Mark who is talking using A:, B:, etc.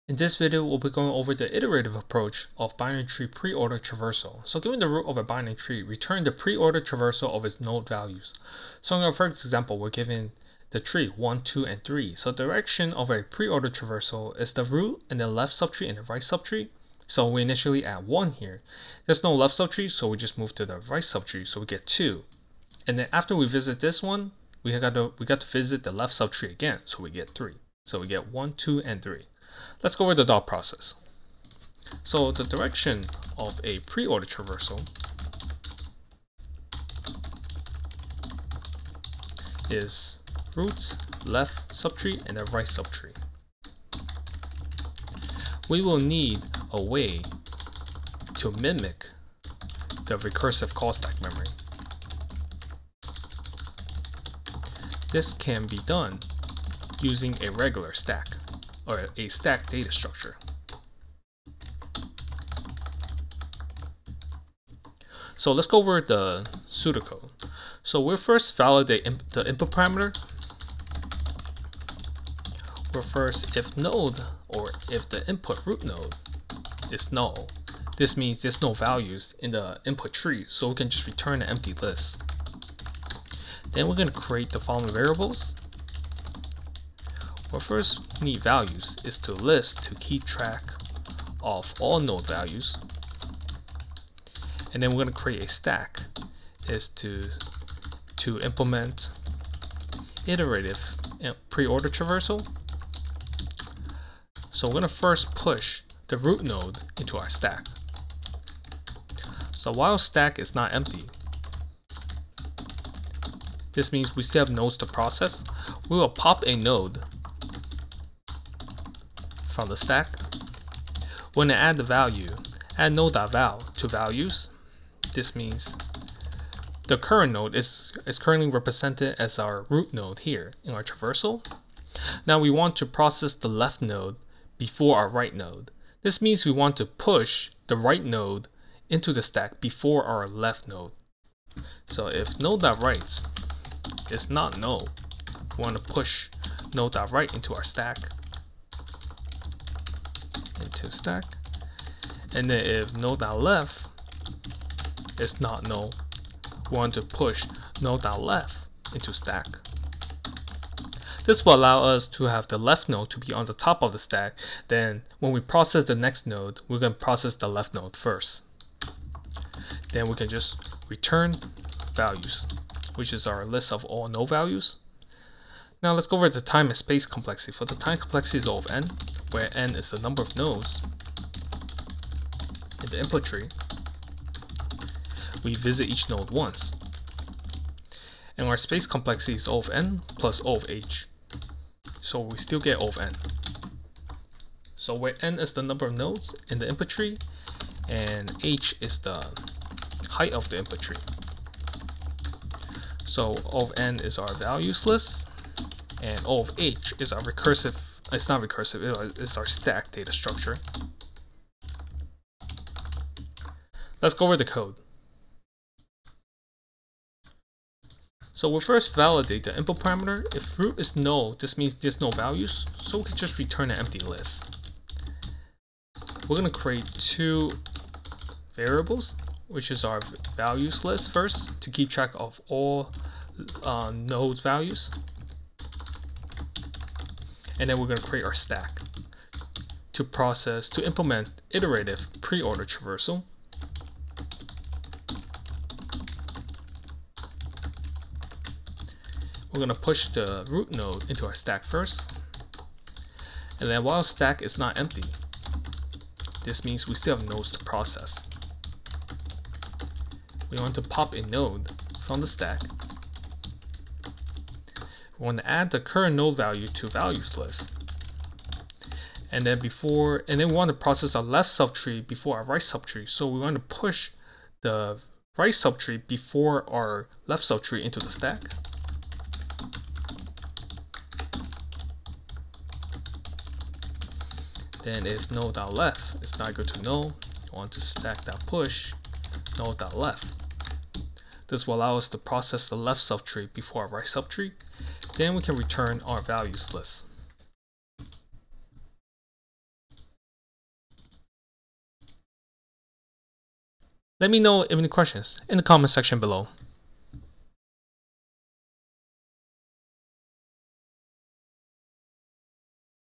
A: In this video, we'll be going over the iterative approach of binary tree preorder traversal. So given the root of a binary tree, return the preorder traversal of its node values. So in our first example, we're given the tree 1, 2, and 3. So the direction of a preorder traversal is the root and the left subtree and the right subtree. So we initially add 1 here. There's no left subtree, so we just move to the right subtree, so we get 2. And then after we visit this one, we got to visit the left subtree again, so we get 3. So we get 1, 2, and 3. Let's go over the dot process. So the direction of a preorder traversal is roots, left subtree, and the right subtree. We will need a way to mimic the recursive call stack memory. This can be done using a regular stack, or a stack data structure. So let's go over the pseudocode. So we'll first validate the input parameter. We'll first if node, or if the input root node is null. This means there's no values in the input tree, so we can just return an empty list. Then we're going to create the following variables. What first need values is to list to keep track of all node values, and then we're going to create a stack is to implement iterative preorder traversal. So we're going to first push the root node into our stack. So while stack is not empty, this means we still have nodes to process. We will pop a node from the stack. When I add the value, add node.val to values. This means the current node is currently represented as our root node here in our traversal. Now we want to process the left node before our right node. This means we want to push the right node into the stack before our left node. So if node.right is not null, we want to push node.right into our stack. Into stack, and then if node.left is not null, we want to push node.left into stack. This will allow us to have the left node to be on the top of the stack. Then when we process the next node, we're going to process the left node first. Then we can just return values, which is our list of all node values. Now let's go over the time and space complexity. For the time complexity is O of n, where n is the number of nodes in the input tree. We visit each node once. And our space complexity is O of n plus O of h. So we still get O of n. So where n is the number of nodes in the input tree, and h is the height of the input tree. So O of n is our values list, and O of h is our recursive, it's not recursive, it's our stack data structure. Let's go over the code. So we'll first validate the input parameter. If root is null, this means there's no values, so we can just return an empty list. We're going to create 2 variables, which is our values list first, to keep track of all node values. And then we're going to create our stack to implement iterative preorder traversal. We're going to push the root node into our stack first. And then while stack is not empty, this means we still have nodes to process. We want to pop a node from the stack. We want to add the current node value to values list. And then we want to process our left subtree before our right subtree. So we want to push the right subtree before our left subtree into the stack. Then if node.left is not equal to null, we want to stack.push node.left. This will allow us to process the left subtree before our right subtree. Then we can return our values list. Let me know if any questions in the comment section below.